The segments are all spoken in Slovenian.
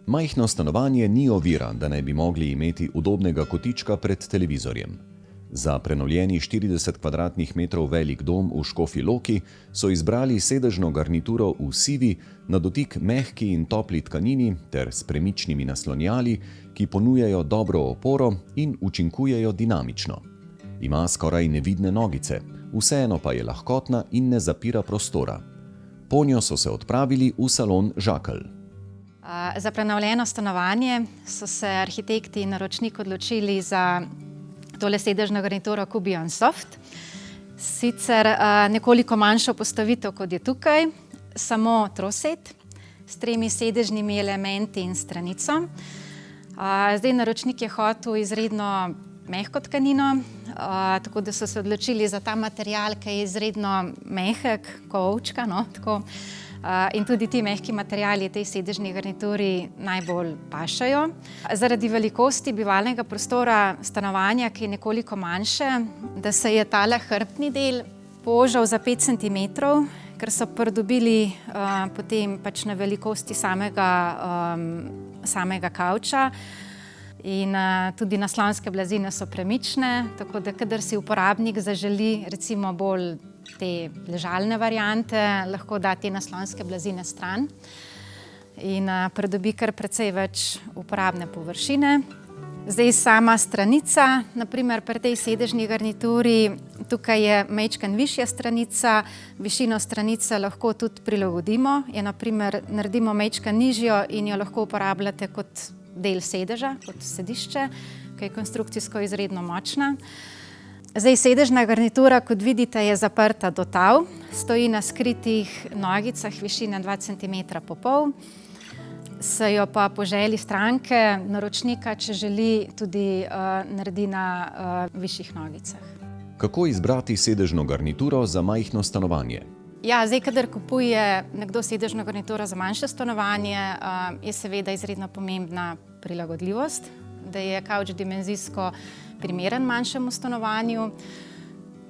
Majhno stanovanje ni ovira, da ne bi mogli imeti udobnega kotička pred televizorjem. Za prenovljeni 40 kvadratnih metrov velik dom v Škofji Loki so izbrali sedežno garnituro v sivi, na dotik mehki in topli tkanini ter s premičnimi naslonjali, ki ponujajo dobro oporo in učinkujejo dinamično. Ima skoraj nevidne nogice, vseeno pa je lahkotna in ne zapira prostora. Ponjo so se odpravili v salon Žakelj. Za prenovljeno stanovanje so se arhitekti in naročnik odločili za tole sedežno garnituro Kubion Soft. Sicer nekoliko manjšo postavitev, kot je tukaj, samo trosed s 3 sedežnimi elementi in stranico. Zdaj naročnik je hotel izredno mehko tkanino, tako da so se odločili za ta material, ki je izredno mehek, kot ovčka, no, tako. In tudi ti mehki materiali tej sedežni garnituri najbolj pašajo. Zaradi velikosti bivalnega prostora stanovanja, ki je nekoliko manjše, da se je tale hrbtni del požal za 5 centimetrov, ker so pridobili potem pač na velikosti samega kavča. In tudi naslonske blazine so premične, tako da kadar si uporabnik zaželi recimo bolj te ležalne variante, lahko da te naslonske blazine stran in pridobi kar precej več uporabne površine. Zdaj sama stranica, naprimer pri tej sedežni garnituri, tukaj je majčkeno višja stranica, višino stranice lahko tudi prilagodimo, je naprimer naredimo majčkeno nižjo in jo lahko uporabljate kot del sedeža, kot sedišče, ki je konstrukcijsko izredno močna. Zdaj, sedežna garnitura, kot vidite, je zaprta do tal, stoji na skritih nogicah višine 2,5 centimetra. Se jo pa po želji stranke, naročnika, če želi, tudi naredi na višjih nogicah. Kako izbrati sedežno garnituro za majhno stanovanje? Ja, zdaj, kadar kupuje nekdo sedežno garnituro za manjše stanovanje, je seveda izredno pomembna prilagodljivost, da je kavč dimenzijsko primeren manjšemu stanovanju.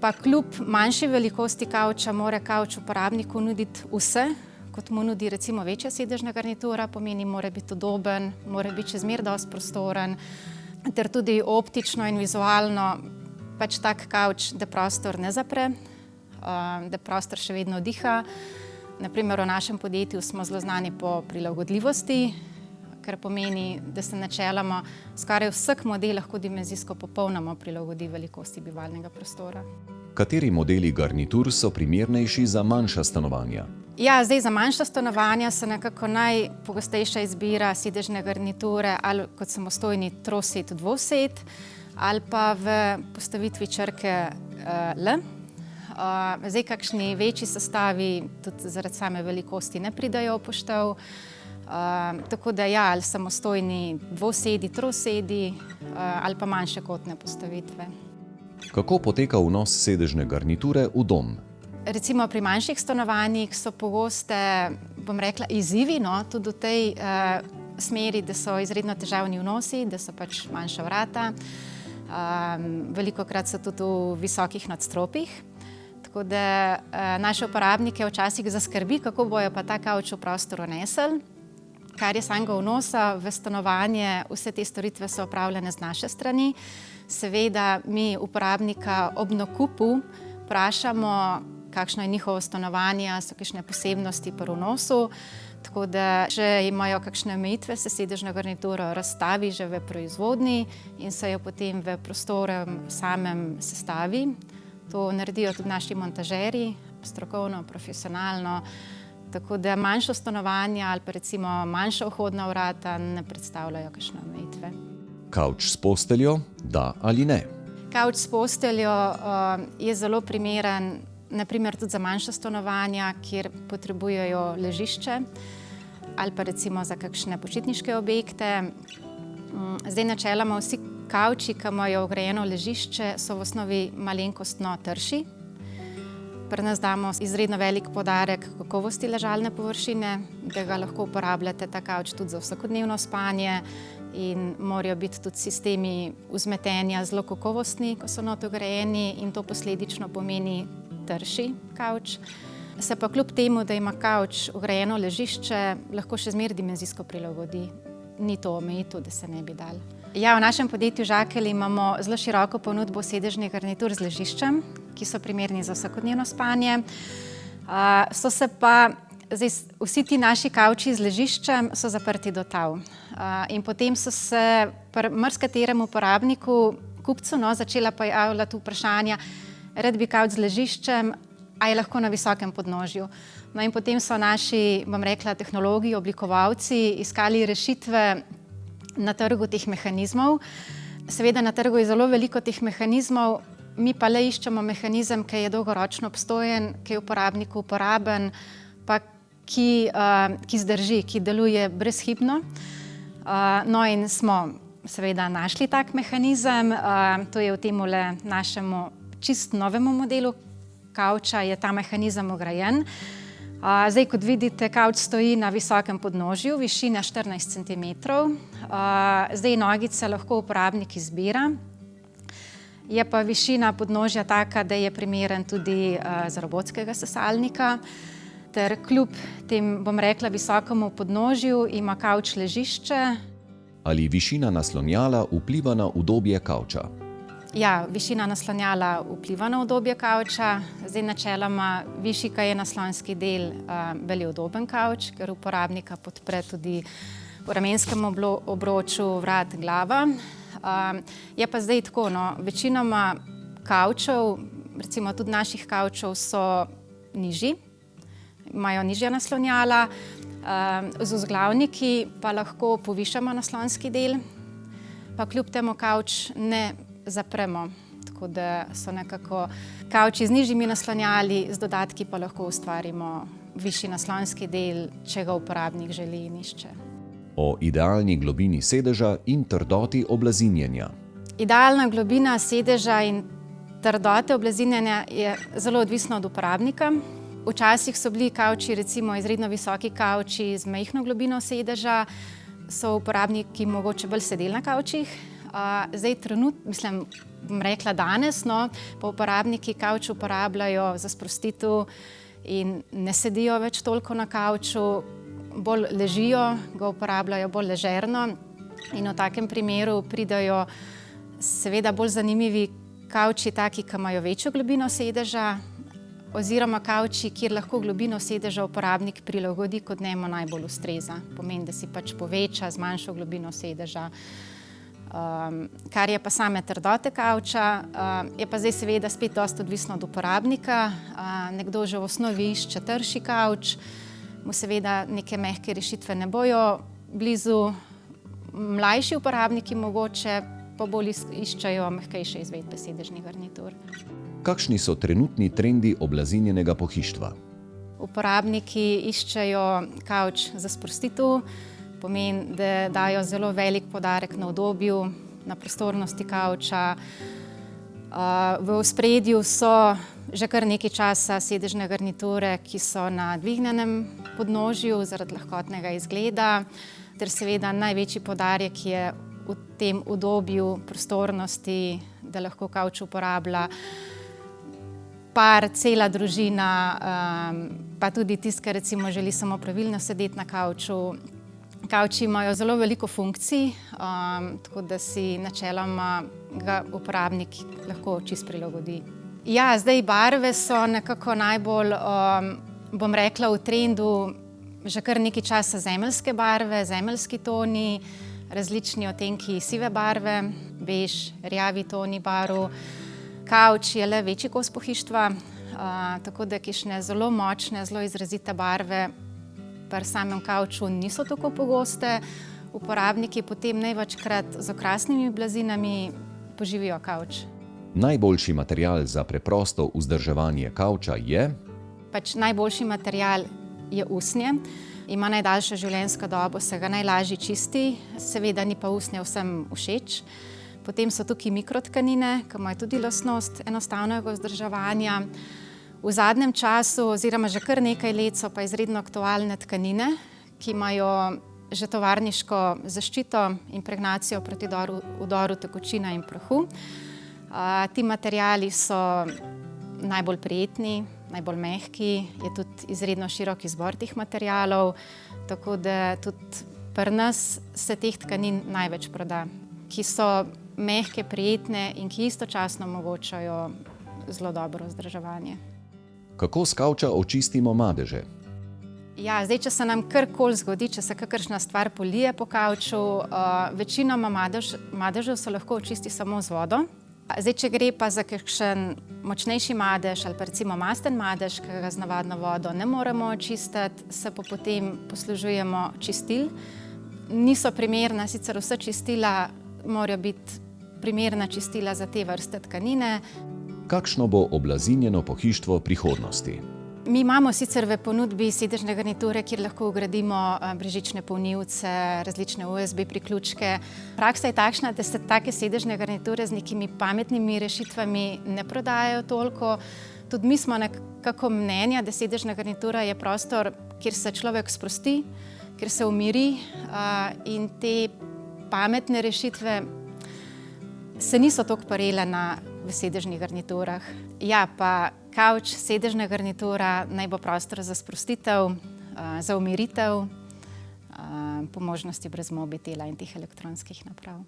Pa kljub manjši velikosti kavča mora kavč uporabniku nuditi vse, kot mu nudi recimo večja sedežna garnitura, pomeni mora biti udoben, mora biti čezmer dosti prostoren, ter tudi optično in vizualno pač tak kavč, da prostor ne zapre, da prostor še vedno diha. Naprimer, v našem podjetju smo zelo znani po prilagodljivosti, kar pomeni, da se načeloma skoraj vsak model lahko dimenzijsko popolnoma prilagodi velikosti bivalnega prostora. Kateri modeli garnitur so primernejši za manjša stanovanja? Ja, zdaj za manjša stanovanja so nekako najpogostejša izbira sedežne garniture ali kot samostojni trosed, dvosed ali pa v postavitvi črke L. Zdaj, kakšni večji sestavi tudi zaradi same velikosti ne pridajo v poštev. Tako da ja, ali samostojni dvosedi, trosedi ali pa manjše kotne postavitve. Kako poteka vnos sedežne garniture v dom? Recimo pri manjših stanovanjih so pogoste, bom rekla, izzivi, no, tudi v tej smeri, da so izredno težavni vnosi, da so pač manjša vrata. Velikokrat so tudi v visokih nadstropjih. Tako da naše uporabnike včasih zaskrbi, kako bojo pa ta kavč v prostor nesli. Kar je samega vnosa v stanovanje, vse te storitve so opravljene z naše strani. Seveda mi uporabnika ob nakupu vprašamo, kakšno je njihovo stanovanje, so kakšne posebnosti pri vnosu. Tako da, če imajo kakšne omejitve, se sedežna garnitura razstavi že v proizvodnji in se jo potem v prostoru samem sestavi. To naredijo tudi naši montažerji, strokovno, profesionalno. Tako da manjša stanovanja ali pa recimo manjša vhodna vrata ne predstavljajo kakšne omejitve. Kavč s posteljo, da ali ne? Kavč s posteljo je zelo primeren, naprimer tudi za manjša stanovanja, kjer potrebujejo ležišče ali pa recimo za kakšne počitniške objekte. Zdaj načeloma vsi kavči, ki imajo vgrajeno ležišče, so v osnovi malenkostno trši. Pri nas damo izredno velik poudarek kakovosti ležalne površine, da ga lahko uporabljate ta kavč tudi za vsakodnevno spanje in morajo biti tudi sistemi vzmetenja zelo kakovostni, ko so not vgrajeni in to posledično pomeni trši kavč. Se pa kljub temu, da ima kavč vgrajeno ležišče, lahko še zmeraj dimenzijsko prilagodi. ni to omejitev, da se ne bi dal. Ja, v našem podjetju Žakelj imamo zelo široko ponudbo sedežnih garnitur z ležiščem, ki so primerni za vsakodnevno spanje. Zdaj, vsi ti naši kavči z ležiščem so zaprti do tal. In potem so se pri marsikaterem uporabniku, kupcu, začela pojavljati vprašanja, rad bi kavč z ležiščem, a je lahko na visokem podnožju. No in potem so naši, bom rekla, tehnologi, oblikovalci iskali rešitve na trgu teh mehanizmov. Seveda na trgu je zelo veliko teh mehanizmov, mi pa le iščemo mehanizem, ki je dolgoročno obstojen, ki je uporabniku uporaben, pa ki zdrži, ki deluje brezhibno. No in smo seveda našli tak mehanizem, to je v temule našemu čist novemu modelu kavča je ta mehanizem vgrajen. Zdaj, kot vidite, kavč stoji na visokem podnožju, višina 14 centimetrov. Zdaj, nogice lahko uporabnik izbira. Je pa višina podnožja taka, da je primeren tudi za robotskega sesalnika. Ter kljub tem, bom rekla, visokemu podnožju ima kavč ležišče. Ali višina naslonjala vpliva na udobje kavča? Ja, višina naslonjala vpliva na udobje kavča. Zdaj, načeloma, višji, ko je naslonski del, bolj je udoben kavč, ker uporabnika podpre tudi v ramenskem obroču, vrat, glava. Je pa zdaj tako, večinoma kavčev, recimo tudi naših kavčev, so nižji, imajo nižja naslonjala. Z vzglavniki pa lahko povišamo naslonski del, pa kljub temu kavč ne zapremo, tako da so nekako kavči z nižjimi naslonjali, z dodatki pa lahko ustvarimo višji naslonski del, če ga uporabnik želi in išče. O idealni globini sedeža in trdoti oblazinjenja. Idealna globina sedeža in trdote oblazinjenja je zelo odvisna od uporabnika. Včasih so bili kavči, recimo izredno visoki kavči z majhno globino sedeža, so uporabniki mogoče bolj sedeli na kavčih. Zdaj, bom rekla danes, pa uporabniki kavč uporabljajo za sprostitev in ne sedijo več toliko na kavču, bolj ležijo, ga uporabljajo bolj ležerno in v takem primeru pridejo seveda bolj zanimivi kavči, taki, ki imajo večjo globino sedeža, oziroma kavči, kjer lahko globino sedeža uporabnik prilagodi, kot njemu najbolj ustreza. Pomeni, da si pač poveča z manjšo globino sedeža. Kar je pa same trdote kavča, je pa zdaj seveda spet dosti odvisno od uporabnika. Nekdo že v osnovi išče trši kavč, mu seveda neke mehke rešitve ne bojo blizu. Mlajši uporabniki mogoče pa bolj iščejo mehkejše izvedbe sedežnih garnitur. Kakšni so trenutni trendi oblazinjenega pohištva? Uporabniki iščejo kavč za sprostitev, pomeni, da dajo zelo velik poudarek na udobju, na prostornosti kavča. V ospredju so že kar nekaj časa sedežne garniture, ki so na dvignjenem podnožju zaradi lahkotnega izgleda, ter seveda največji poudarek je v tem udobju, prostornosti, da lahko kavč uporablja par, cela družina, pa tudi tisti, ki recimo želi samo pravilno sedeti na kavču. Kavči imajo zelo veliko funkcij, tako da si načeloma ga uporabnik lahko čisto prilagodi. Ja, zdaj barve so nekako najbolj, bom rekla, v trendu že kar nekaj časa zemeljske barve, zemeljski toni, različni odtenki sive barve, bež, rjavi toni barv. Kavč je le večji kos pohištva, tako da kakšne zelo močne, zelo izrazite barve pri samem kavču niso tako pogoste. Uporabniki potem največkrat z okrasnimi blazinami poživijo kavč. Najboljši material za preprosto vzdrževanje kavča je? Najboljši material je usnje. Ima najdaljšo življenjsko dobo, se ga najlažje čisti, seveda ni pa usnje vsem všeč. Potem so tukaj mikrotkanine, ki imajo tudi lastnost enostavnega vzdrževanja. V zadnjem času, oziroma že kar nekaj let, so pa izredno aktualne tkanine, ki imajo že tovarniško zaščito, impregnacijo proti vdoru tekočina in prahu. Ti materiali so najbolj prijetni, najbolj mehki, je tudi izredno širok izbor teh materialov, tako da tudi Pri nas se teh tkanin največ proda, ki so mehke, prijetne in ki istočasno omogočajo zelo dobro vzdrževanje. Kako s kavča očistimo madeže? Ja, zdaj, če se nam karkoli zgodi, če se kakršna stvar polije po kavču, večinoma madežev se lahko očisti samo z vodo. Zdaj, če gre pa za kakšen močnejši madež ali pa recimo masten madež, ki ga z navadno vodo ne moremo očistiti, se pa potem poslužujemo čistil. Niso primerna, sicer vsa čistila morajo biti primerna čistila za te vrste tkanine. Kakšno bo oblazinjeno pohištvo prihodnosti? Mi imamo sicer v ponudbi sedežne garniture, kjer lahko vgradimo brezžične polnilce, različne USB priključke. Praksa je takšna, da se take sedežne garniture z nekimi pametnimi rešitvami ne prodajajo toliko. Tudi mi smo nekako mnenja, da sedežna garnitura je prostor, kjer se človek sprosti, kjer se umiri in te pametne rešitve se niso toliko parele v sedežnih garniturah. Ja, pa kavč, sedežna garnitura naj bo prostor za sprostitev, za umiritev, po možnosti brez mobitela in teh elektronskih naprav.